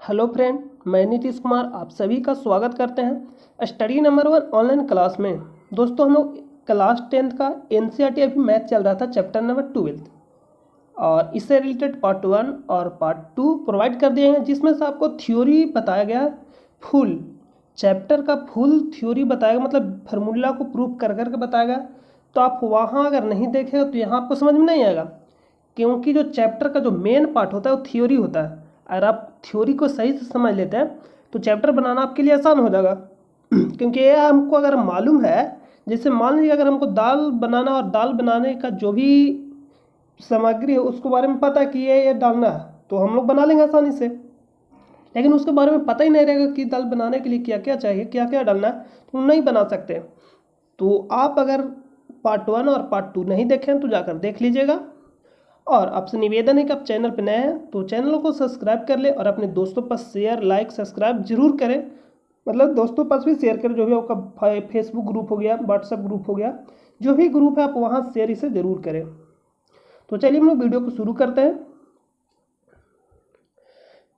Hello friend, मैं नीतीश कुमार आप सभी का स्वागत करते हैं स्टडी नंबर 1 ऑनलाइन क्लास में। दोस्तों, हम लोग क्लास 10th का एनसीईआरटी अभी मैथ चल रहा था चैप्टर नंबर 12 और इससे रिलेटेड पार्ट 1 और पार्ट 2 प्रोवाइड कर दिए हैं, जिसमें से आपको थ्योरी बताया गया फुल चैप्टर का फुल थ्योरी बताया गया, मतलब फार्मूला को प्रूव कर करके बताया गया। तो आप वहाँ अगर नहीं देखेगा तो यहाँ आपको समझ में नहीं आएगा, क्योंकि जो चैप्टर का जो मेन पार्ट होता है वो थ्योरी होता है। अगर आप थ्योरी को सही से समझ लेते हैं तो चैप्टर बनाना आपके लिए आसान हो जाएगा। क्योंकि ये हमको अगर मालूम है, जैसे मान लीजिए अगर हमको दाल बनाना और दाल बनाने का जो भी सामग्री है उसके बारे में पता है कि ये डालना है, तो हम लोग बना लेंगे आसानी से। लेकिन उसके बारे में पता ही नहीं रहेगा कि दाल बनाने के लिए क्या क्या चाहिए, क्या क्या डालना है, तो नहीं बना सकते। तो आप अगर पार्ट 1 और पार्ट 2 नहीं देखें तो जाकर देख लीजिएगा। और आपसे निवेदन है कि आप चैनल पर नए हैं तो चैनल को सब्सक्राइब कर ले और अपने दोस्तों पर शेयर लाइक सब्सक्राइब जरूर करें। मतलब दोस्तों पास भी शेयर करें, जो भी आपका फेसबुक ग्रुप हो गया, व्हाट्सएप ग्रुप हो गया, जो भी ग्रुप है आप वहाँ शेयर इसे ज़रूर करें। तो चलिए हम लोग वीडियो को शुरू करते हैं।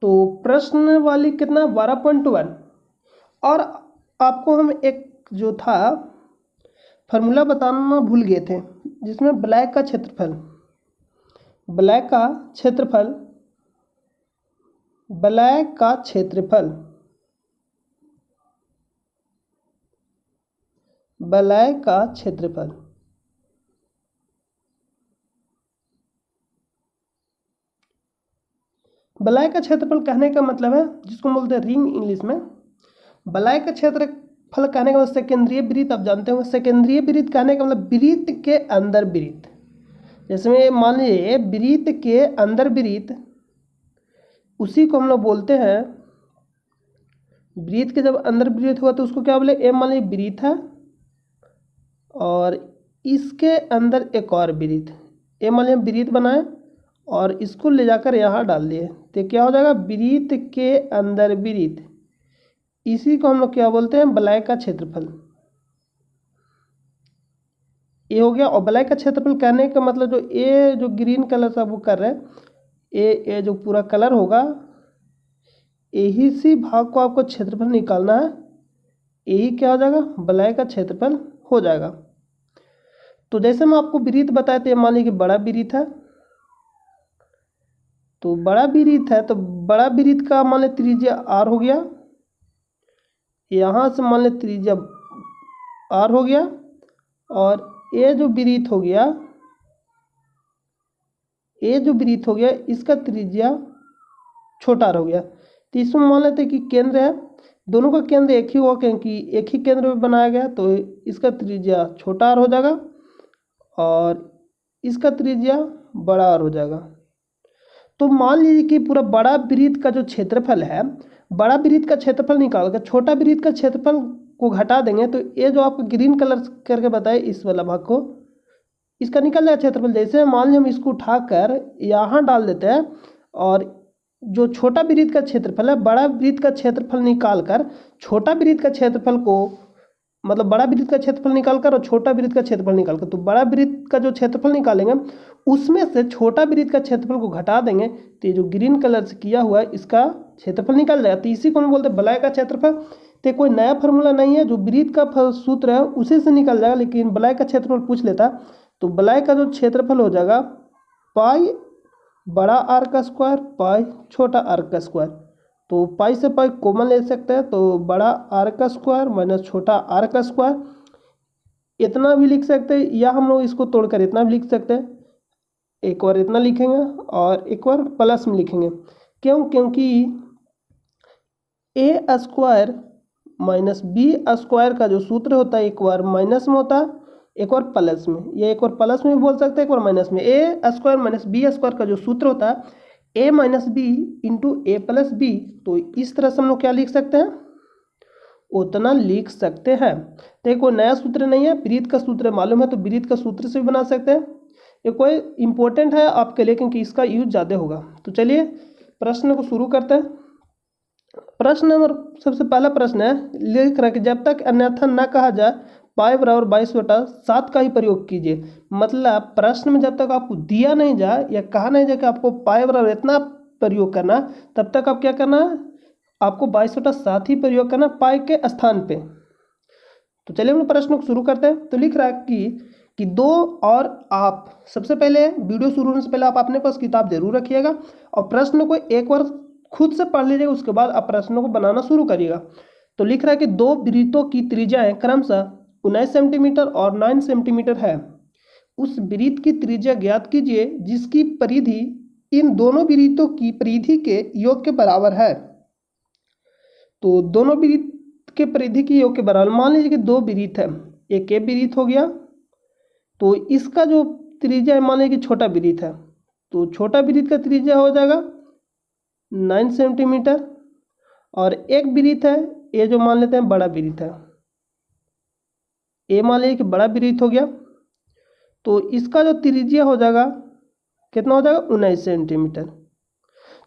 तो प्रश्न वाली कितना 12.1 और आपको हम एक जो था फार्मूला बताना भूल गए थे, जिसमें ब्लैक का क्षेत्रफल ब्लैक का क्षेत्रफल ब्लैक का क्षेत्रफल ब्लैक का क्षेत्रफल ब्लैक का क्षेत्रफल कहने का मतलब है, जिसको बोलते हैं रिंग इंग्लिश में। ब्लैक का क्षेत्रफल कहने का मतलब सेकेंद्रीय वृत्त, आप जानते होंगे सेकेंद्रीय वृत्त कहने का मतलब वृत्त के अंदर वृत्त। जैसे में मान लीजिए वृत्त के अंदर वृत्त, उसी को हम लोग बोलते हैं वृत्त के जब अंदर वृत्त हुआ तो उसको क्या बोले, मान लीजिए वृत्त है और इसके अंदर एक और वृत्त, मान लीजिए वृत्त बनाए और इसको ले जाकर यहाँ डाल दिए तो क्या हो जाएगा, वृत्त के अंदर वृत्त। इसी को हम लोग क्या बोलते हैं, ब्लैक का क्षेत्रफल। ये हो गया। और ब्लैक का क्षेत्रफल कहने का मतलब जो ये जो ग्रीन कलर से वो कर रहे हैं, ये जो पूरा कलर होगा, यही सी भाग को आपको क्षेत्रफल निकालना है, यही क्या हो जाएगा, ब्लैक का क्षेत्रफल हो जाएगा। तो जैसे मैं आपको वृत्त बताए थे, मान लीजिए कि बड़ा वृत्त है, तो बड़ा वृत्त है तो बड़ा वृत्त का मान लीजिए त्रिज्या r हो गया, यहाँ से मान लीजिए त्रिज्या r हो गया, और ये जो वृत्त हो गया, ये जो वृत्त हो गया इसका त्रिज्या छोटा r हो गया। तो इसमें मान लेते हैं कि केंद्र है, दोनों का केंद्र एक ही हुआ क्योंकि एक ही केंद्र में बनाया गया, तो इसका त्रिज्या छोटा r हो जाएगा और इसका त्रिज्या बड़ा r हो जाएगा। तो मान लीजिए कि पूरा बड़ा वृत्त का जो क्षेत्रफल है, बड़ा वृत्त का क्षेत्रफल निकाल कर छोटा वृत्त का क्षेत्रफल को घटा देंगे, तो ये जो आपको ग्रीन कलर करके बताए इस वाला भाग को, इसका निकल जाएगा क्षेत्रफल। जैसे मान लीजिए हम इसको उठाकर यहाँ डाल देते हैं और जो छोटा वृत्त का क्षेत्रफल है, बड़ा वृत्त का क्षेत्रफल निकाल कर छोटा वृत्त का क्षेत्रफल को, मतलब बड़ा वृत्त का क्षेत्रफल निकालकर और छोटा वृत्त का क्षेत्रफल निकालकर, तो बड़ा वृत्त का जो क्षेत्रफल निकालेंगे उसमें से छोटा वृत्त का क्षेत्रफल को घटा देंगे, तो ये जो ग्रीन कलर से किया हुआ है इसका क्षेत्रफल निकल जाएगा। तो इसी को हम बोलते हैं ब्लैक का क्षेत्रफल। तो कोई नया फार्मूला नहीं है, जो वृत्त का सूत्र है उसी से निकल जाएगा, लेकिन ब्लैक का क्षेत्रफल पूछ लेता तो ब्लैक का जो क्षेत्रफल हो जाएगा पाई बड़ा आर का स्क्वायर पाई छोटा आर का स्क्वायर। तो पाई से पाई कॉमन ले सकते हैं, तो बड़ा आर का स्क्वायर माइनस छोटा आर का स्क्वायर इतना भी लिख सकते हैं, या हम लोग इसको तोड़कर इतना भी लिख सकते हैं। एक बार इतना लिखेंगे और एक बार प्लस में लिखेंगे, क्योंकि ए स्क्वायर माइनस बी स्क्वायर का जो सूत्र होता है एक बार माइनस में होता है, एक बार प्लस में, या एक बार प्लस में भी बोल सकते हैं, एक बार माइनस में। ए स्क्वायर माइनस बी स्क्वायर का जो सूत्र होता है ए माइनस बी इंटू ए प्लस बी, तो इस तरह से हम लोग क्या लिख सकते हैं, उतना लिख सकते हैं। तो ये कोई नया सूत्र नहीं है, वृत्त का सूत्र मालूम है तो वृत्त का सूत्र से भी बना सकते हैं। ये कोई इंपॉर्टेंट है आपके लिए क्योंकि इसका यूज ज़्यादा होगा। तो चलिए प्रश्न को शुरू करते हैं। प्रश्न नंबर सबसे पहला प्रश्न है, लिख रहा है कि जब तक अन्यथा न कहा जाए पाई बराबर 22/7 का ही प्रयोग कीजिए। मतलब प्रश्न में जब तक आपको दिया नहीं जाए या कहा नहीं जाए कि आपको पाई बराबर इतना प्रयोग करना, तब तक आप क्या करना है, आपको 22 साथ ही प्रयोग करना पाई के स्थान पे। तो चलिए हम प्रश्न को शुरू करते हैं। तो लिख रहा है कि दो और आप, सबसे पहले वीडियो शुरू होने से पहले आप अपने पास किताब जरूर रखिएगा और प्रश्न को एक बार खुद से पढ़ लीजिएगा, उसके बाद आप प्रश्नों को बनाना शुरू करिएगा। तो लिख रहा है कि दो वृत्तों की त्रिज्याएं क्रमशः 19 सेंटीमीटर और 9 सेंटीमीटर है। उस वृत्त की त्रिज्या ज्ञात कीजिए जिसकी परिधि इन दोनों वृत्तों की परिधि के योग के बराबर है। तो दोनों वृत्त के परिधि के योग के बराबर, मान लीजिए कि दो वृत्त है, एक वृत्त हो गया, तो इसका जो त्रिज्या है मान लीजिए कि छोटा वृत्त है, तो छोटा वृत्त का त्रिज्या हो जाएगा 9 सेंटीमीटर, और एक वृत्त है ये जो मान लेते हैं बड़ा वृत्त है, ये मान लीजिए कि बड़ा वृत्त हो गया, तो इसका जो त्रिज्या हो जाएगा कितना हो जाएगा 19 सेंटीमीटर।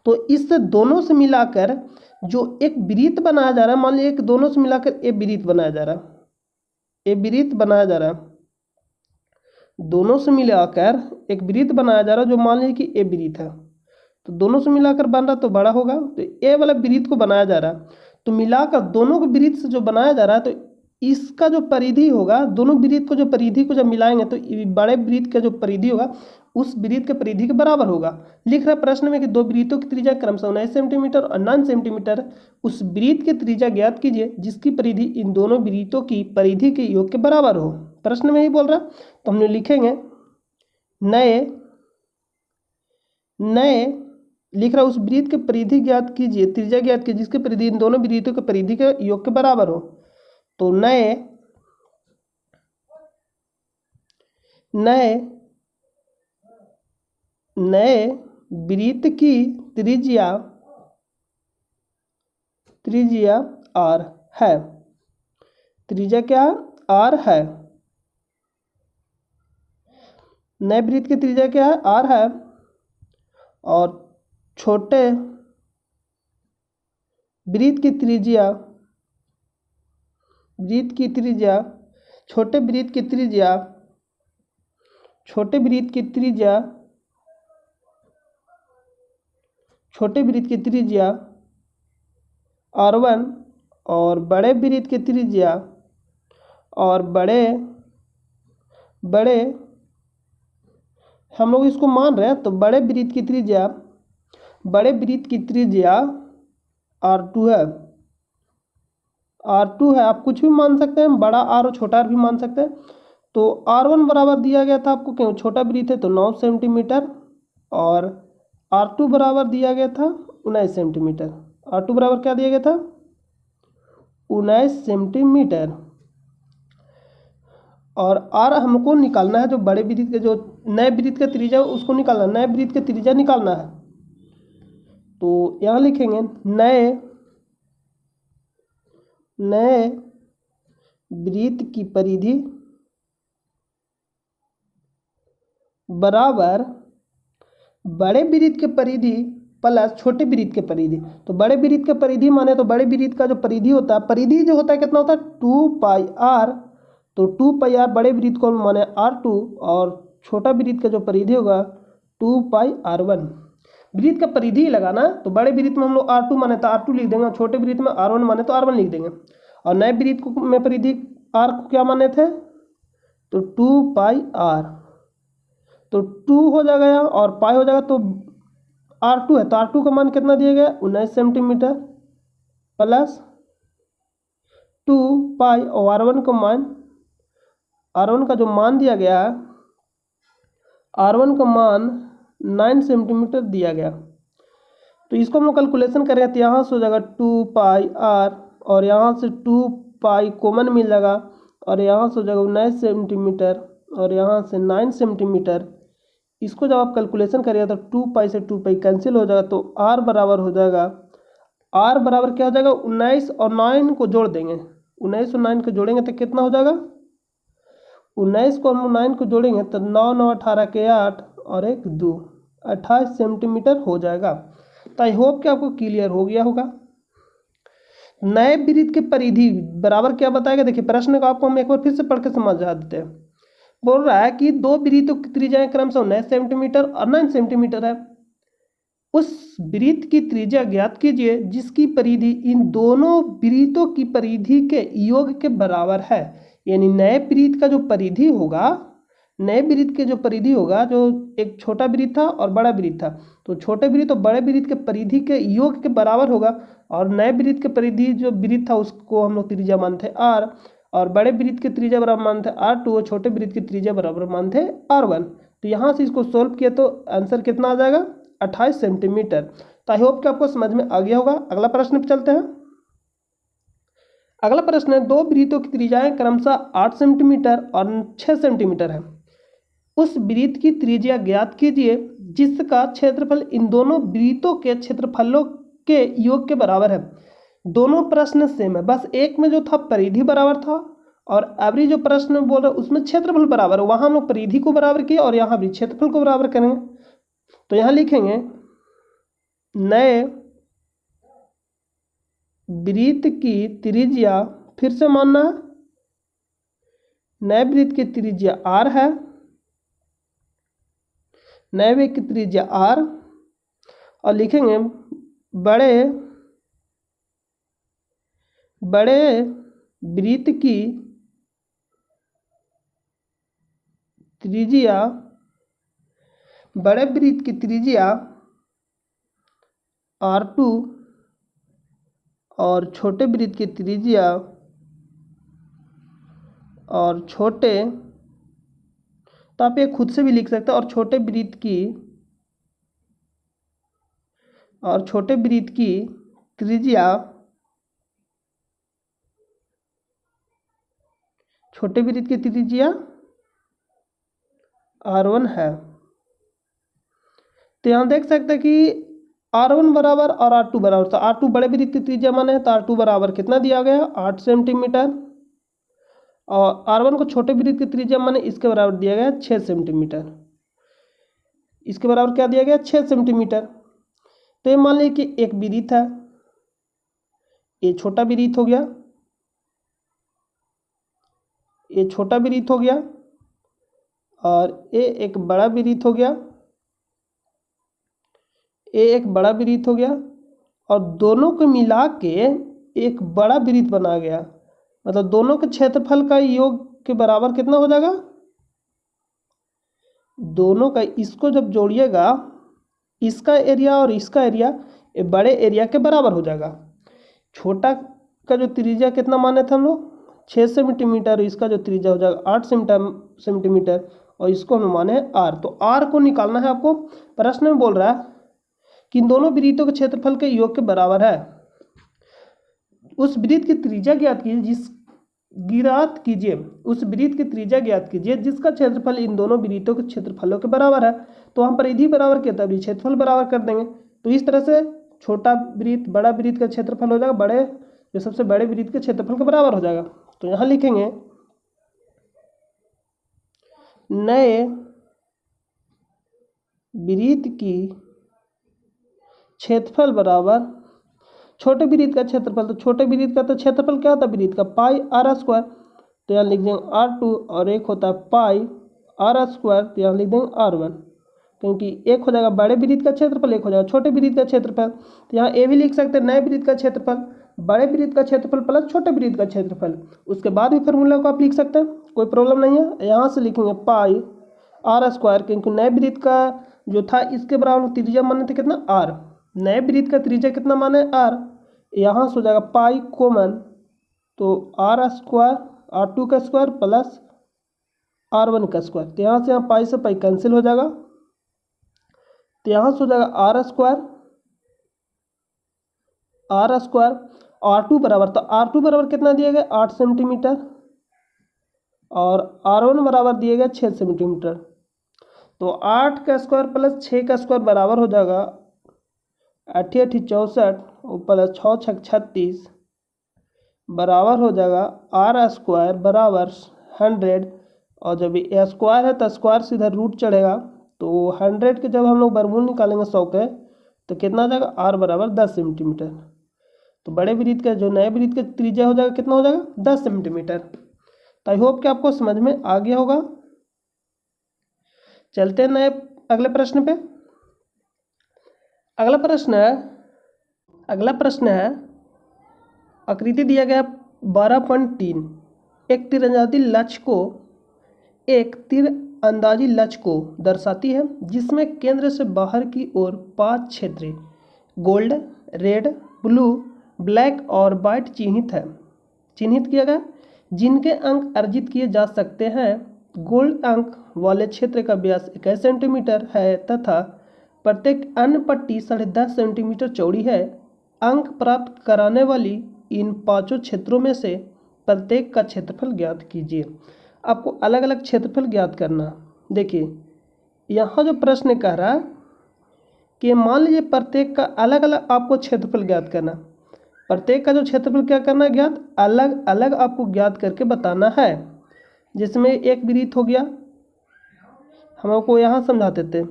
तो इससे दोनों से मिलाकर जो एक वृत्त बनाया जा रहा है, मान लीजिए कि दोनों से मिलाकर एक वृत्त बनाया जा रहा है, एक वृत्त बनाया जा रहा है, दोनों से मिलाकर एक वृत्त बनाया जा रहा है जो मान लीजिए कि ए वृत्त है, तो दोनों से मिलाकर बन रहा तो बड़ा होगा, तो ए वाला वृत्त को बनाया जा रहा है, तो मिलाकर दोनों को वृत्त से जो बनाया जा रहा है, तो इसका जो परिधि होगा, दोनों वृत्त को जो परिधि को जब मिलाएंगे तो बड़े वृत्त का जो परिधि होगा उस वृत्त के परिधि के बराबर होगा। लिख रहा है प्रश्न में कि दो वृत्तों की त्रिज्या क्रमशः 19 सेंटीमीटर और 9 सेंटीमीटर, उस वृत्त की त्रिज्या ज्ञात कीजिए जिसकी परिधि इन दोनों वृत्तों की परिधि के योग के बराबर हो। प्रश्न में ही बोल रहा, तो हमने लिखेंगे नए लिख रहा उस वृत्त के परिधि ज्ञात कीजिए, त्रिज्या ज्ञात कीजिए जिसकी परिधि इन दोनों वृत्तों के परिधि के योग के बराबर हो। तो नए वृत्त की त्रिज्या r है। त्रिज्या क्या r है, नए वृत्त की त्रिज्या क्या है r है, और छोटे वृत्त की त्रिज्या छोटे वृत्त की त्रिज्या r1 और बड़े वृत्त की त्रिज्या और बड़े हम लोग इसको मान रहे हैं, तो बड़े वृत्त की त्रिज्या r2 है। r2 है, आप कुछ भी मान सकते हैं, बड़ा r और छोटा r भी मान सकते हैं। तो r1 बराबर दिया गया था आपको, क्यों छोटा वृत्त है तो 9 सेंटीमीटर, और r2 बराबर दिया गया था 19 सेंटीमीटर। r2 बराबर क्या दिया गया था 19 सेंटीमीटर, और r हमको निकालना है जो बड़े वृत्त के जो नए वृत्त का त्रिज्या उसको निकालना, नए वृत्त का त्रिज्या निकालना है। तो यहाँ लिखेंगे नए वृत्त की परिधि बराबर बड़े वृत्त के परिधि प्लस छोटे वृत्त के परिधि। तो बड़े वृत्त के परिधि माने तो बड़े वृत्त का जो परिधि होता है, परिधि जो होता है कितना होता है 2πr, तो 2πr बड़े वृत्त को माने r2, और छोटा वृत्त का जो परिधि होगा 2πr1। वृत्त का परिधि लगाना, तो बड़े वृत्त में हम लोग r2 माने तो r2 लिख देंगे, और छोटे वृत्त में r1 माने तो r1 लिख देंगे, और नए वृत्त में परिधि r को क्या माने थे तो 2πr, तो 2 हो जाएगा यहाँ और पाई हो जाएगा, तो r2 है तो r2 का मान कितना दिया गया 19 सेंटीमीटर प्लस 2π, और r1 का जो मान दिया गया है, r1 का मान 9 सेंटीमीटर दिया गया। तो इसको हम लोग कैलकुलेशन करें तो यहाँ से हो जाएगा 2πr, और यहाँ से 2π कॉमन मिल जाएगा, और यहाँ से हो जाएगा 19 सेंटीमीटर, और यहाँ से 9 सेंटीमीटर। इसको जब आप कैलकुलेशन करिएगा तो 2π से 2π कैंसिल हो जाएगा, तो r बराबर हो जाएगा, r बराबर क्या हो जाएगा 19 और 9 को जोड़ देंगे, 19 और 9 को जोड़ेंगे तो कितना हो जाएगा 19 को हम 9 को जोड़ेंगे तो 9 9 18 के 8 और 1 2 28 सेंटीमीटर हो जाएगा। तो आई होप कि आपको क्लियर हो गया होगा। नए वृत्त की परिधि बराबर क्या बताएगा, देखिए प्रश्न को आपको हम एक बार फिर से पढ़ के समझा देते हैं। बोल रहा है कि दो वृत्तों की त्रिज्याएं क्रमशः 19 सेंटीमीटर और 9 सेंटीमीटर है। उस वृत्त की त्रिज्या ज्ञात कीजिए जिसकी परिधि इन दोनों वृत्तों की परिधि के योग के बराबर है। यानी नए वृत्त का जो परिधि होगा, नए वृत्त के जो परिधि होगा, जो एक छोटा वृत्त था और बड़ा वृत्त था, तो छोटे वृत्त और बड़े वृत्त के परिधि के योग के बराबर होगा। और नए वृत्त के परिधि जो वृत्त था उसको हम लोग त्रिज्या मानते r, और बड़े वृत्त की त्रिज्या बराबर मानते r2 और छोटे वृत्त की त्रिज्या बराबर मानते r1। तो यहाँ से इसको सोल्व किया तो आंसर कितना आ जाएगा, 28 सेंटीमीटर। तो आई होप कि आपको समझ में आ गया होगा। अगला प्रश्न पे चलते हैं। अगला प्रश्न है, दो वृत्तों की त्रिज्याएं क्रमशः 8 सेंटीमीटर और 6 सेंटीमीटर है। उस वृत्त की त्रिज्या ज्ञात कीजिए जिसका क्षेत्रफल इन दोनों वृत्तों के क्षेत्रफलों के योग के बराबर है। दोनों प्रश्न सेम है, बस एक में जो था परिधि बराबर था और अभी जो प्रश्न बोल रहे उसमें क्षेत्रफल बराबर है। वहां हम लोग परिधि को बराबर किए और यहाँ भी क्षेत्रफल को बराबर करेंगे। तो यहाँ लिखेंगे नए वृत्त की त्रिज्या, फिर से मानना है, नए वृत्त की त्रिज्या r है, नए वृत्त की त्रिज्या r, और लिखेंगे बड़े वृत्त की त्रिज्या, बड़े वृत्त की त्रिज्या r2 और छोटे वृत्त की त्रिज्या और छोटे, तो आप ये खुद से भी लिख सकते हैं, और छोटे वृत्त की त्रिज्या, छोटे वृत्त की त्रिज्या r1 है। तो यहाँ देख सकते हैं कि r1 बराबर और r2 बराबर, तो r2 बड़े वृत्त की त्रिज्या माने तो r2 बराबर कितना दिया गया, 8 सेंटीमीटर, और r1 को छोटे वृत्त की त्रिज्या माने इसके बराबर दिया गया 6 सेंटीमीटर। इसके बराबर क्या दिया गया, 6 सेंटीमीटर। तो ये मान लीजिए कि एक वृत्त है, ये छोटा वृत्त हो गया, ये छोटा वृत्त हो गया, और ये एक बड़ा वृत्त हो गया, ये एक बड़ा वृत्त हो गया, और दोनों को मिला के एक बड़ा वृत्त बना गया। मतलब दोनों के क्षेत्रफल का योग के बराबर कितना हो जाएगा, दोनों का, इसको जब जोड़िएगा, इसका एरिया और इसका एरिया ये बड़े एरिया के बराबर हो जाएगा। छोटा का जो त्रिज्या कितना माने थे हम लोग, 6 सेंटीमीटर, इसका जो त्रिज्या हो जाएगा 8 सेंटीमीटर, और इसको हम माने r। तो r को निकालना है आपको। प्रश्न में बोल रहा है कि इन दोनों वृत्तों के क्षेत्रफल के योग के बराबर है। उस वृत्त की त्रिज्या ज्ञात कीजिए, उस वृत्त की त्रिज्या ज्ञात कीजिए जिसका क्षेत्रफल इन दोनों वृत्तों के क्षेत्रफलों के बराबर है। तो हम परिधि बराबर किया तभी क्षेत्रफल बराबर कर देंगे। तो इस तरह से छोटा वृत्त बड़ा वृत्त का क्षेत्रफल हो जाएगा बड़े, जो सबसे बड़े वृत्त के क्षेत्रफल के बराबर हो जाएगा। तो यहाँ लिखेंगे नए वृत्त की क्षेत्रफल बराबर छोटे वृत्त का क्षेत्रफल, तो छोटे वृत्त का तो क्षेत्रफल क्या होता है वृत्त का, पाई r स्क्वायर। तो यहाँ लिख देंगे r2, और एक होता है पाई r स्क्वायर, तो यहाँ लिख देंगे r1, क्योंकि एक हो जाएगा बड़े वृत्त का क्षेत्रफल, एक हो जाएगा छोटे वृत्त का क्षेत्रफल। तो यहाँ ये भी लिख सकते हैं नए वृत्त का क्षेत्रफल, बड़े वृत्त का क्षेत्रफल प्लस छोटे वृत्त का क्षेत्रफल। उसके बाद भी फार्मूला को आप लिख सकते हैं, कोई प्रॉब्लम नहीं है। यहाँ से लिखेंगे पाई r स्क्वायर, क्योंकि नए वृत्त का जो था इसके बराबर त्रिज्या माने थे कितना, r, नए वृत्त का त्रिज्या कितना माने r, यहाँ से हो जाएगा पाई कॉमन, तो r स्क्वायर r2 का स्क्वायर प्लस r1 का स्क्वायर। तो यहाँ से यहाँ पाई से पाई कैंसिल हो जाएगा, तो यहाँ से हो जाएगा r स्क्वायर r2 बराबर, तो r2 बराबर कितना दिया गया 8 सेंटीमीटर, और r1 बराबर दिए गए 6 सेंटीमीटर। तो 8 का स्क्वायर प्लस 6 का स्क्वायर बराबर हो जाएगा 8 8 64 प्लस 6 6 36 बराबर हो जाएगा r स्क्वायर बराबर 100, और जब ये स्क्वायर है तो स्क्वायर से इधर रूट चढ़ेगा, तो 100 के जब हम लोग वर्गमूल निकालेंगे 100 के, तो कितना आ जाएगा r बराबर 10 सेंटीमीटर। तो बड़े वृत्त का जो नए वृत्त का त्रिज्या हो जाएगा कितना हो जाएगा 10 सेंटीमीटर। तो आई होप कि आपको समझ में आ गया होगा। चलते हैं नए अगले प्रश्न पे। अगला प्रश्न है अगला प्रश्न है आकृति दिया गया 12.3 एक तीरंदाजी लक्ष्य को दर्शाती है जिसमें केंद्र से बाहर की ओर 5 क्षेत्र गोल्ड, रेड, ब्लू, ब्लैक और वाइट चिन्हित किया गया जिनके अंक अर्जित किए जा सकते हैं। गोल्ड अंक वाले क्षेत्र का व्यास 21 सेंटीमीटर है तथा प्रत्येक अन्य पट्टी 10.5 सेंटीमीटर चौड़ी है। अंक प्राप्त कराने वाली इन पांचों क्षेत्रों में से प्रत्येक का क्षेत्रफल ज्ञात कीजिए। आपको अलग अलग क्षेत्रफल ज्ञात करना। देखिए यहाँ जो प्रश्न कह रहा है कि मान लीजिए प्रत्येक का अलग अलग आपको क्षेत्रफल ज्ञात करना। प्रत्येक का जो क्षेत्रफल क्या करना है ज्ञात, अलग अलग आपको ज्ञात करके बताना है। जिसमें एक वृत्त हो गया, हम आपको यहाँ समझा देते हैं।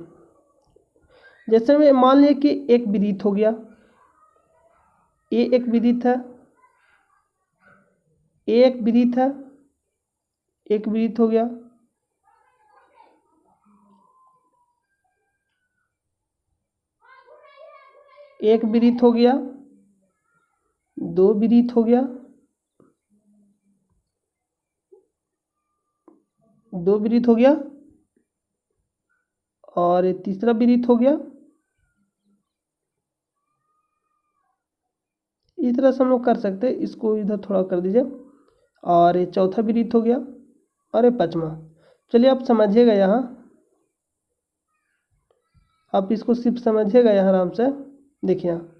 जैसे में मान लीजिए कि एक वृत्त हो गया, ये एक वृत्त है, एक वृत्त है, एक वृत्त हो गया, एक वृत्त हो गया, दो वृत्त हो गया, दो वृत्त हो गया और तीसरा वृत्त हो गया। इस तरह से हम लोग कर सकते हैं। इसको इधर थोड़ा कर दीजिए और ये चौथा वृत्त हो गया और ये पांचवा। चलिए आप समझिएगा, यहाँ आप इसको सिर्फ समझिएगा यहाँ आराम से। देखिए यहाँ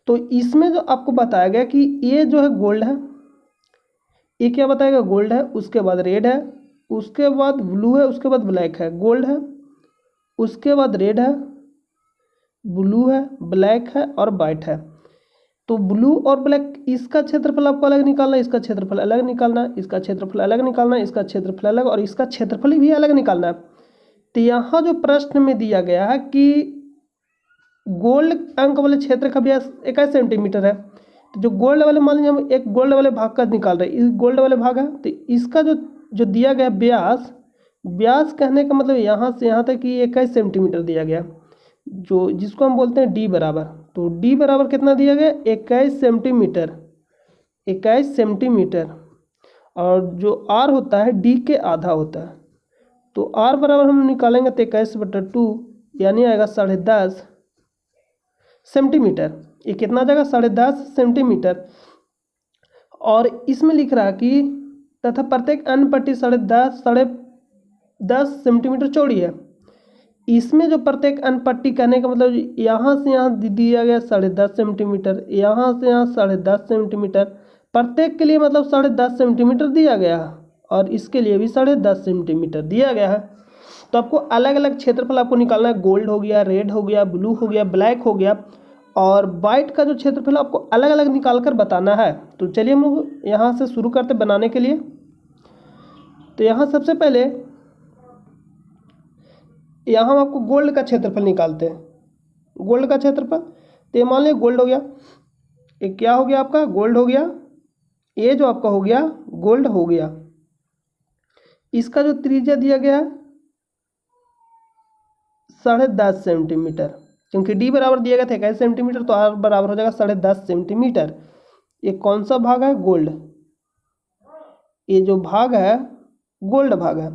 तो इसमें जो आपको बताया गया कि ये जो है गोल्ड है, ये क्या बताएगा गोल्ड है, उसके बाद रेड है, उसके बाद ब्लू है, उसके बाद ब्लैक है। गोल्ड है, उसके बाद रेड है, ब्लू है, ब्लैक है और वाइट है। तो ब्लू और ब्लैक इसका क्षेत्रफल आपको अलग निकालना है, इसका क्षेत्रफल अलग निकालना है, इसका क्षेत्रफल अलग निकालना है, इसका क्षेत्रफल अलग और इसका क्षेत्रफल भी अलग निकालना है। तो यहाँ जो प्रश्न में दिया गया है कि गोल्ड अंक वाले क्षेत्र का व्यास 21 सेंटीमीटर है। तो जो गोल्ड वाले, मान लीजिए हम एक गोल्ड वाले भाग का निकाल रहे हैं, इस गोल्ड वाले भाग है, तो इसका जो दिया गया व्यास कहने का मतलब यहाँ से यहाँ तक कि 21 सेंटीमीटर दिया गया, जो जिसको हम बोलते हैं डी बराबर। तो डी बराबर कितना दिया गया 21 सेंटीमीटर, 21 सेंटीमीटर। और जो आर होता है डी के आधा होता है। तो आर बराबर हम निकालेंगे तो 21/2 यानी आएगा 10.5 सेंटीमीटर। ये कितना आ जाएगा 10.5 सेंटीमीटर। और इसमें लिख रहा है कि तथा प्रत्येक अन्य पट्टी 10.5 सेंटीमीटर चौड़ी है। इसमें जो प्रत्येक अन्य पट्टी कहने का मतलब यहाँ से यहाँ दिया गया 10.5 सेंटीमीटर, यहाँ से यहाँ 10.5 सेंटीमीटर। प्रत्येक के लिए मतलब 10.5 सेंटीमीटर दिया गया है और इसके लिए भी 10.5 सेंटीमीटर दिया गया है। तो आपको अलग अलग क्षेत्रफल आपको निकालना है। गोल्ड हो गया, रेड हो गया, ब्लू हो गया, ब्लैक हो गया और वाइट का जो क्षेत्रफल आपको अलग अलग निकाल कर बताना है। तो चलिए हम लोग यहाँ से शुरू करते बनाने के लिए। तो यहाँ सबसे पहले यहाँ हम आपको गोल्ड का क्षेत्रफल निकालते हैं। गोल्ड का क्षेत्रफल, तो ये मान लिया गोल्ड हो गया, ये क्या हो गया आपका गोल्ड हो गया, ये जो आपका हो गया गोल्ड हो गया। इसका जो त्रिज्या दिया गया है 10.5 सेंटीमीटर, क्योंकि डी बराबर दिया गया था 21 सेंटीमीटर, तो आर बराबर हो जाएगा 10.5 सेंटीमीटर। ये कौन सा भाग है गोल्ड, ये जो भाग है गोल्ड भाग है।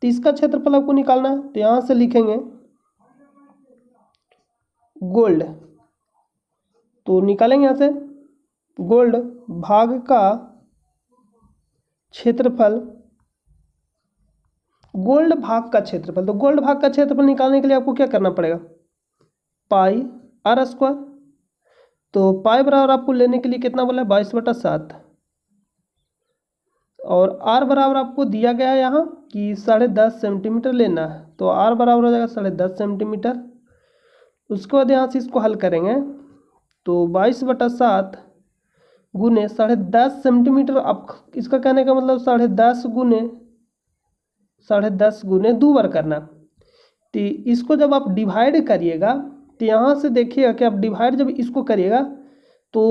तो इसका क्षेत्रफल आपको निकालना है। तो यहाँ से लिखेंगे गोल्ड, तो निकालेंगे यहाँ से गोल्ड भाग का क्षेत्रफल, गोल्ड भाग का क्षेत्रफल। तो गोल्ड भाग का क्षेत्रफल निकालने के लिए आपको क्या करना पड़ेगा, पाई आर स्क्वायर। तो पाई बराबर आपको लेने के लिए कितना बोला है 22/7 और आर बराबर आपको दिया गया है यहाँ कि 10.5 सेंटीमीटर लेना है। तो आर बराबर हो जाएगा 10.5 सेंटीमीटर। उसके बाद यहाँ से इसको हल करेंगे तो 22/7 गुने 10.5 सेंटीमीटर। आप इसका कहने का मतलब 10.5 गुने 2 बार करना। तो इसको जब आप डिवाइड करिएगा तो यहाँ से देखिएगा कि आप डिवाइड जब इसको करिएगा तो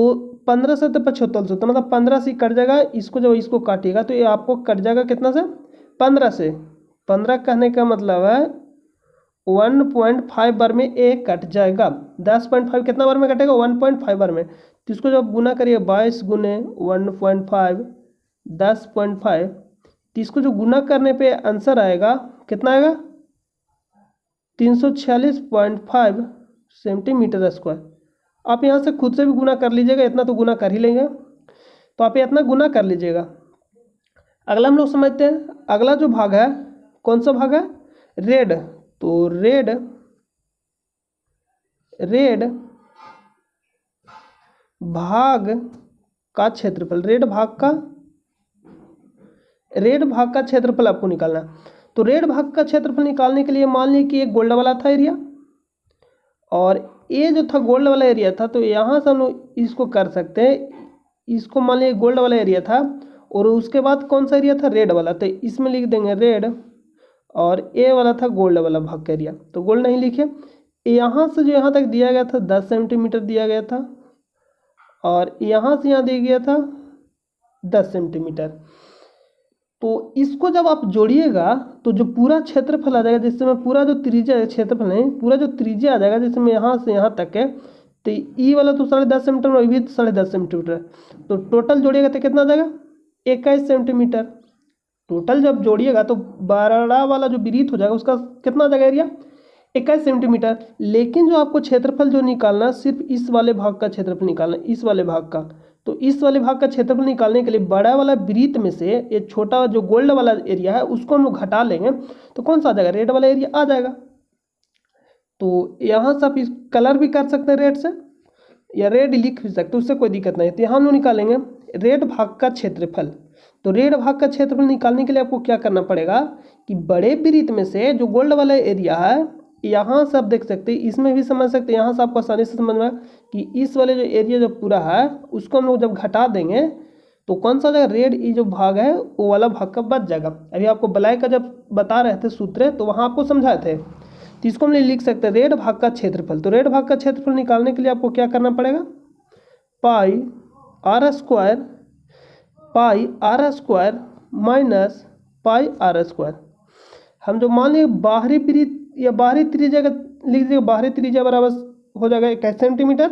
15 से तो 75 तो मतलब 15 से कट जाएगा। इसको जब इसको काटिएगा तो ये आपको कट जाएगा कितना से 15 से। 15 कहने का मतलब है 1.5 बार में ए कट जाएगा। 10.5 कितना बार में कटेगा? 1.5 बार में। तो इसको जब गुना करिए 22 गुने 1.5 10.5, तो इसको जो गुना करने पे आंसर आएगा कितना आएगा? 346.5 सेंटीमीटर स्क्वायर। आप यहाँ से खुद से भी गुना कर लीजिएगा, इतना तो गुना कर ही लेंगे, तो आप इतना गुना कर लीजिएगा। अगला हम लोग समझते हैं। अगला जो भाग है कौन सा भाग है? रेड। तो रेड भाग का क्षेत्रफल, रेड भाग का क्षेत्रफल आपको निकालना है। तो रेड भाग का क्षेत्रफल निकालने के लिए मान लीजिए कि एक गोल्ड वाला था एरिया, और ये जो था गोल्ड वाला एरिया था, तो यहाँ से हम लोग इसको कर सकते हैं। इसको मान लीजिए गोल्ड वाला एरिया था, और उसके बाद कौन सा एरिया था? रेड वाला। तो इसमें लिख देंगे रेड, और ए वाला था गोल्ड वाला भाग का एरिया, तो गोल्ड नहीं लिखे। यहाँ से जो यहाँ तक दिया गया था 10 सेंटीमीटर दिया गया था, और यहाँ से यहाँ दिया गया था 10 सेंटीमीटर। तो इसको जब आप जोड़िएगा तो जो पूरा क्षेत्रफल आ जाएगा, जिससे मैं पूरा जो त्रिज्या क्षेत्रफल नहीं, पूरा जो त्रिज्या आ जाएगा, जैसे मैं यहाँ से यहाँ तक है, तो ई वाला तो 10.5 सेंटीमीटर और भी 10.5 सेंटीमीटर, तो टोटल जोड़िएगा तो कितना आ जाएगा? 21 सेंटीमीटर। टोटल जब जोड़िएगा तो बड़ा वाला जो विरीत हो जाएगा उसका कितना आ जाएगा एरिया? 21 सेंटीमीटर। लेकिन जो आपको क्षेत्रफल जो निकालना, सिर्फ इस वाले भाग का क्षेत्रफल निकालना, इस वाले भाग का। तो इस वाले भाग का क्षेत्रफल निकालने के लिए बड़ा वाला वृत्त में से ये छोटा जो गोल्ड वाला एरिया है उसको हम लोग घटा लेंगे, तो कौन सा आ जाएगा? रेड वाला एरिया आ जाएगा। तो यहाँ से आप इस कलर भी कर सकते हैं रेड से, या रेड लिख भी सकते हैं, उससे कोई दिक्कत नहीं है। तो यहाँ हम लोग निकालेंगे रेड भाग का क्षेत्रफल। तो रेड भाग का क्षेत्रफल निकालने के लिए आपको क्या करना पड़ेगा कि बड़े वृत्त में से जो गोल्ड वाला एरिया है, यहाँ से आप देख सकते हैं, इसमें भी समझ सकते हैं, यहाँ से आपको आसानी से समझ में कि इस वाले जो एरिया जो पूरा है उसको हम लोग जब घटा देंगे तो कौन सा जाएगा? रेड ये जो भाग है वो वाला भाग का बच जाएगा। अभी आपको ब्लैक का जब बता रहे थे सूत्र, तो वहाँ आपको समझाए थे। तो इसको हम लिख सकते हैं रेड भाग का क्षेत्रफल। तो रेड भाग का क्षेत्रफल निकालने के लिए आपको क्या करना पड़ेगा? Pi R square minus pi R square. हम जो मान लीजिए बाहरी वृत्त या बाहरी त्रिज्या का लिख दीजिएगा, बाहरी त्रिज्या बराबर हो जाएगा 21 सेंटीमीटर,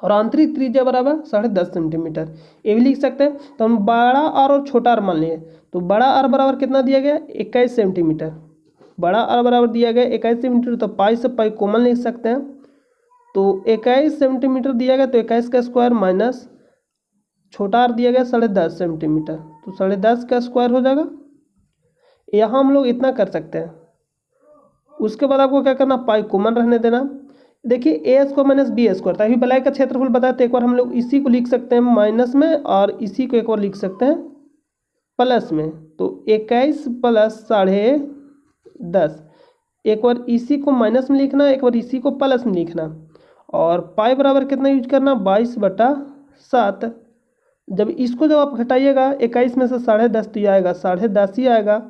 और आंतरिक त्रिज्या बराबर 10.5 सेंटीमीटर, ये भी लिख सकते हैं। तो हम बड़ा आर और छोटा आर मान लिए, तो बड़ा आर बराबर कितना दिया गया? 21 सेंटीमीटर। बड़ा आर बराबर दिया गया 21 सेंटीमीटर, तो पाई से पाई कॉमन लिख सकते हैं। तो 21 सेंटीमीटर दिया गया, तो 21 का स्क्वायर माइनस छोटा आर दिया गया 10.5 सेंटीमीटर, तो 10.5 का स्क्वायर हो जाएगा। यहाँ हम लोग इतना कर सकते हैं। उसके बाद आपको क्या करना? पाई कॉमन रहने देना। देखिए ए स्क्वायर माइनस बी स्क्वायर, तभी बलाई का क्षेत्रफल बताया, तो एक बार हम लोग इसी को लिख सकते हैं माइनस में, और इसी को एक बार लिख सकते हैं प्लस में। तो 21 प्लस 10.5, एक बार इसी को माइनस में लिखना, एक बार इसी को प्लस में लिखना, और पाई बराबर कितना यूज करना? 22/7। जब इसको जब आप घटाइएगा 21 में से 10.5 तो आएगा 10.5 ही आएगा,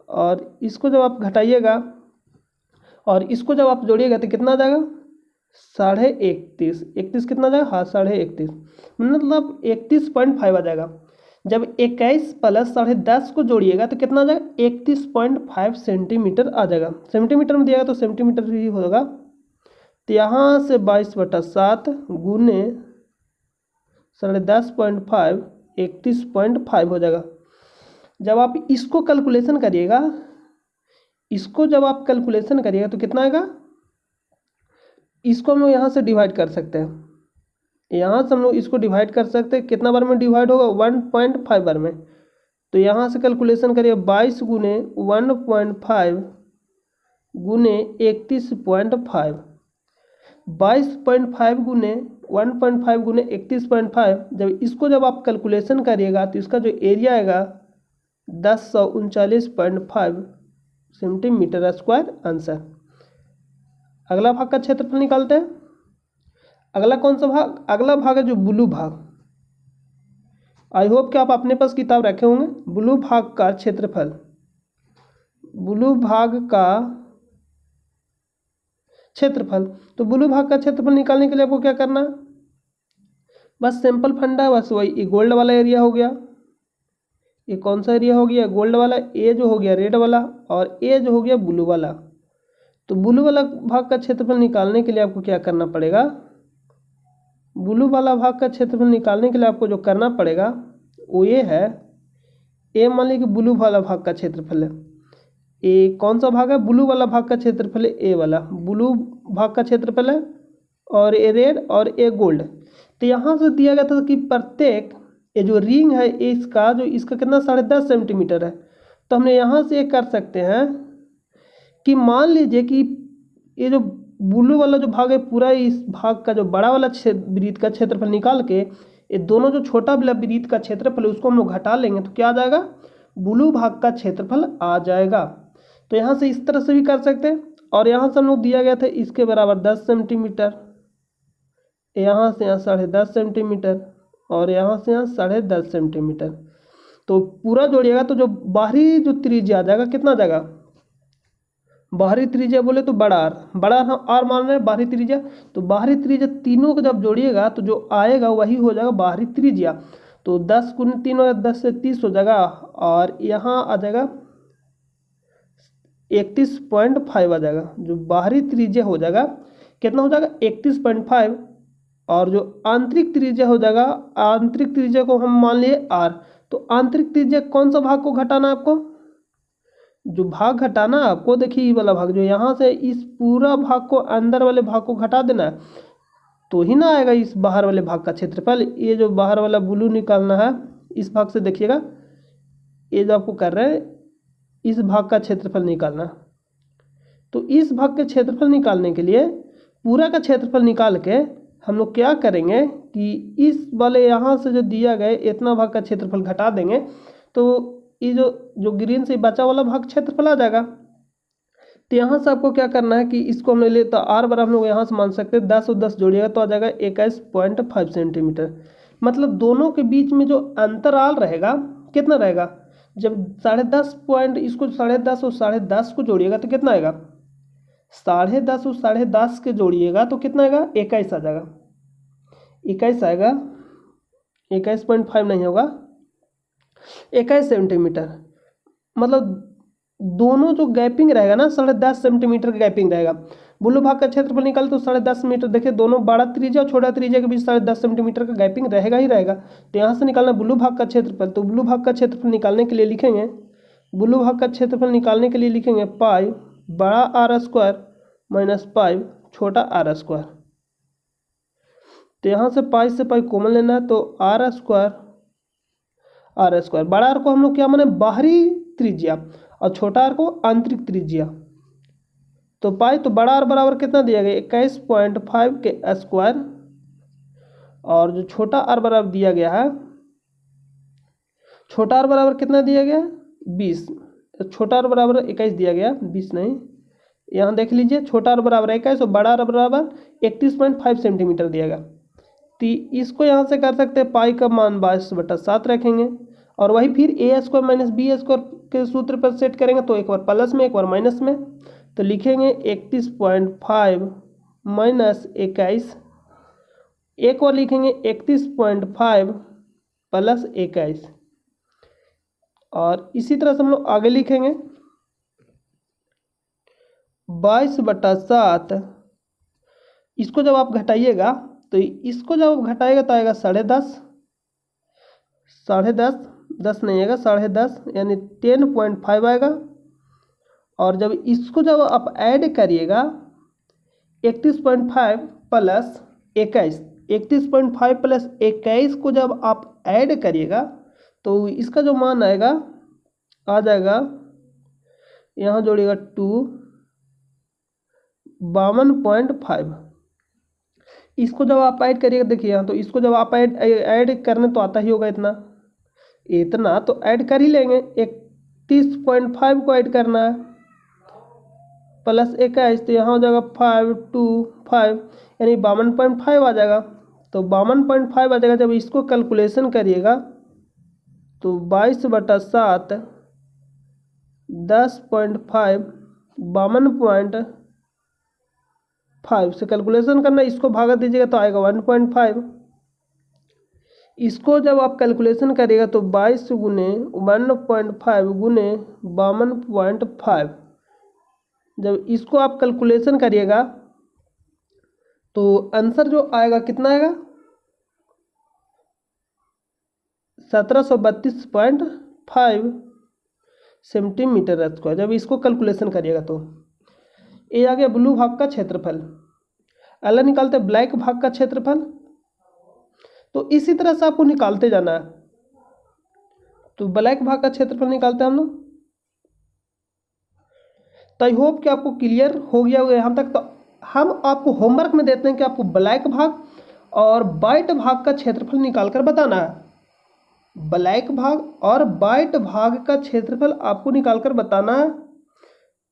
और इसको जब आप घटाइएगा और इसको जब आप जोड़िएगा तो कितना आ जाएगा? 31.5। 31 कितना आ जाएगा? हाँ 31.5, मतलब 31.5 आ जाएगा। जब 21 प्लस 10.5 को जोड़िएगा तो कितना आ जाएगा? 31.5 सेंटीमीटर आ जाएगा। सेंटीमीटर में दिया गया तो सेंटीमीटर ही होगा। तो यहाँ से 22/7 गुने 10.5 31.5 हो जाएगा। जब आप इसको कैलकुलेशन करिएगा, तो कितना आएगा? इसको हम लोग यहाँ से डिवाइड कर सकते हैं, यहाँ से हम लोग इसको डिवाइड कर सकते हैं। कितना बार में डिवाइड होगा? 1.5 बार में। तो यहाँ से कैलकुलेशन करिए 22 गुने 1.5 गुने 31.5, 22.5 गुने 1.5 गुने 31.5। जब आप कैलकुलेशन करिएगा तो इसका जो एरिया आएगा 1039.5 सेंटीमीटर स्क्वायर आंसर। अगला भाग का क्षेत्रफल निकालते हैं। अगला कौन सा भाग? अगला भाग है जो ब्लू भाग। आई होप कि आप अपने पास किताब रखे होंगे। ब्लू भाग का क्षेत्रफल, ब्लू भाग का क्षेत्रफल। तो ब्लू भाग का क्षेत्रफल निकालने के लिए आपको क्या करना है? बस सिंपल फंडा है, बस वही। ये गोल्ड वाला एरिया हो गया, ये कौन सा एरिया हो गया? गोल्ड वाला। ए जो हो गया रेड वाला, और ए जो हो गया ब्लू वाला। तो ब्लू वाला भाग का क्षेत्रफल निकालने के लिए आपको क्या करना पड़ेगा, ब्लू वाला भाग का क्षेत्रफल निकालने के लिए आपको जो करना पड़ेगा वो ये है, ए मान लीजिए कि ब्लू वाला भाग का क्षेत्रफल है, ए कौन सा भाग है, ब्लू वाला भाग का क्षेत्रफल है ए वाला, ब्लू भाग का क्षेत्रफल है और ए रेड और ए गोल्ड। तो यहाँ से दिया गया था कि प्रत्येक ये जो रिंग है इसका जो इसका कितना 10.5 सेंटीमीटर है। तो हमने यहाँ से ये कर सकते हैं कि मान लीजिए कि ये जो ब्लू वाला जो भाग है पूरा इस भाग का जो बड़ा वाला वृत्त का क्षेत्रफल निकाल के ये दोनों जो छोटा वाला वृत्त का क्षेत्रफल है उसको हम लोग घटा लेंगे तो क्या आ जाएगा, ब्लू भाग का क्षेत्रफल आ जाएगा। तो यहाँ से इस तरह से भी कर सकते हैं और यहाँ से हम लोग दिया गया था इसके बराबर 10 सेंटीमीटर, यहाँ से यहाँ 10.5 सेंटीमीटर और यहाँ से यहाँ 10.5 सेंटीमीटर। तो पूरा जोड़िएगा तो जो बाहरी जो त्रिज्या आ जाएगा कितना आ जाएगा, बाहरी त्रिज्या बोले तो बड़ा हम आर मान रहे हैं बाहरी त्रिज्या, तो बाहरी त्रिज्या तीनों को जब जोड़िएगा तो जो आएगा वही हो जाएगा बाहरी त्रिज्या। तो 10 × 3 और 10 से 30 हो जाएगा और यहाँ आ जाएगा 31.5 आ जाएगा। जो बाहरी त्रिज्या हो जाएगा कितना हो जाएगा 31.5 और जो आंतरिक त्रिज्या हो जाएगा, आंतरिक त्रिज्या को हम मान लिए आर। तो आंतरिक त्रिज्या कौन सा भाग को घटाना है आपको, जो भाग घटाना है आपको, देखिए ये वाला भाग जो यहाँ से इस पूरा भाग को अंदर वाले भाग को घटा देना है तो ही ना आएगा इस बाहर वाले भाग का क्षेत्रफल। ये जो बाहर वाला ब्लू निकालना है इस भाग से देखिएगा, ये जो आपको कर रहे हैं इस भाग का क्षेत्रफल निकालना है। तो इस भाग के क्षेत्रफल निकालने के लिए पूरा का क्षेत्रफल निकाल के हम लोग क्या करेंगे कि इस वाले यहाँ से जो दिया गया इतना भाग का क्षेत्रफल घटा देंगे तो ये जो ग्रीन से बचा वाला भाग क्षेत्रफल आ जाएगा। तो यहाँ से आपको क्या करना है कि इसको हमने ले तो आर बराबर हम लोग यहाँ से मान सकते हैं 10 और 10 जोड़िएगा तो आ जाएगा 21.5 सेंटीमीटर। मतलब दोनों के बीच में जो अंतराल रहेगा कितना रहेगा, जब 10.5 पॉइंट इसको 10.5 और 10.5 को जोड़िएगा तो कितना आएगा, 10.5 और 10.5 के जोड़िएगा तो कितना आएगा 21 आ जाएगा, 21 आएगा, 21.5 नहीं होगा 21 सेंटीमीटर। मतलब दोनों जो गैपिंग रहेगा ना 10.5 सेंटीमीटर का गैपिंग रहेगा। ब्लू भाग का क्षेत्रफल निकाल तो 10.5 मीटर, देखिए दोनों बड़ा त्रिज्या और छोटा त्रिज्या के बीच 10.5 सेंटीमीटर का गैपिंग रहेगा ही रहेगा। तो यहाँ से निकालना ब्लू भाग का क्षेत्रफल, तो ब्लू भाग का क्षेत्रफल निकालने के लिए लिखेंगे, ब्लू भाग का क्षेत्रफल निकालने के लिए लिखेंगे पाई बड़ा आर स्क्वायर माइनस पाई छोटा आर स्क्वायर। तो यहाँ से पाई से पाई कॉमन लेना है तो आर स्क्वायर, बड़ा आर को हम लोग क्या माने बाहरी त्रिज्या और छोटा आर को आंतरिक त्रिज्या। तो पाई तो बड़ा आर बराबर कितना दिया गया 21.5 के स्क्वायर और जो छोटा आर बराबर दिया गया है, छोटा आर बराबर कितना दिया गया 20, छोटा आर बराबर 21 दिया गया 20 नहीं, यहाँ देख लीजिए छोटा आर बराबर 21 और बड़ा आर बराबर 31.5 सेंटीमीटर दिया गया। तो इसको यहाँ से कर सकते हैं पाई का मान 22/7 रखेंगे और वही फिर ए स्क्वायर माइनस बी स्क्वायर के सूत्र पर सेट करेंगे तो एक बार प्लस में एक बार माइनस में। तो लिखेंगे 31.5 माइनस 21, एक बार लिखेंगे 31.5 प्लस 21 और इसी तरह से हम लोग आगे लिखेंगे 22/7। इसको जब आप घटाइएगा तो इसको जब आप घटाएगा तो आएगा 10.5, 10 नहीं आएगा 10.5 यानी 10.5 आएगा। और जब इसको जब आप ऐड करिएगा 31.5 प्लस 21, 31.5 प्लस 21 को जब आप ऐड करिएगा तो इसका जो मान आएगा आ जाएगा, यहाँ जोड़िएगा 52.5। इसको जब आप ऐड करिएगा देखिए यहाँ, तो इसको जब आप ऐड करने तो आता ही होगा इतना तो ऐड कर ही लेंगे। 31.5 को ऐड करना है प्लस 21 तो यहाँ हो जाएगा 525 यानी 52.5 आ जाएगा। तो 52.5 आ जाएगा। जब इसको कैलकुलेशन करिएगा तो 22/7 10.5 52.5 से कैलकुलेशन करना, इसको भागा दीजिएगा तो आएगा 1.5। इसको जब आप कैलकुलेशन करिएगा तो 22 गुने 1.5 गुने 52.5 जब इसको आप कैलकुलेशन करिएगा तो आंसर जो आएगा कितना आएगा 1732.5 सेंटीमीटर स्क्वायर। जब इसको कैलकुलेशन करिएगा तो ये आ गया ब्लू भाग का क्षेत्रफल। अगला निकालते हैं ब्लैक भाग का क्षेत्रफल। तो इसी तरह से आपको निकालते जाना है। तो ब्लैक भाग का क्षेत्रफल निकालते हैं हम लोग। तो आई होप कि आपको क्लियर हो गया होगा यहाँ तक। तो हम आपको होमवर्क में देते हैं कि आपको ब्लैक भाग और वाइट भाग का क्षेत्रफल निकाल कर बताना है। ब्लैक भाग और वाइट भाग का क्षेत्रफल आपको निकाल कर बताना है।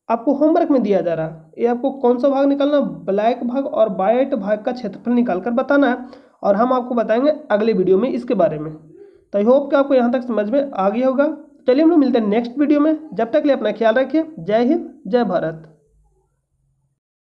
आपको होमवर्क में दिया जा रहा है। ये आपको कौन सा भाग निकालना, ब्लैक भाग और वाइट भाग का क्षेत्रफल निकाल कर बताना है। और हम आपको बताएंगे अगले वीडियो में इसके बारे में। तो आई होप कि आपको यहाँ तक समझ में आ गया होगा। चलिए हम लोग मिलते हैं नेक्स्ट वीडियो में। जब तक के लिए अपना ख्याल रखिए। जय हिंद, जय भारत।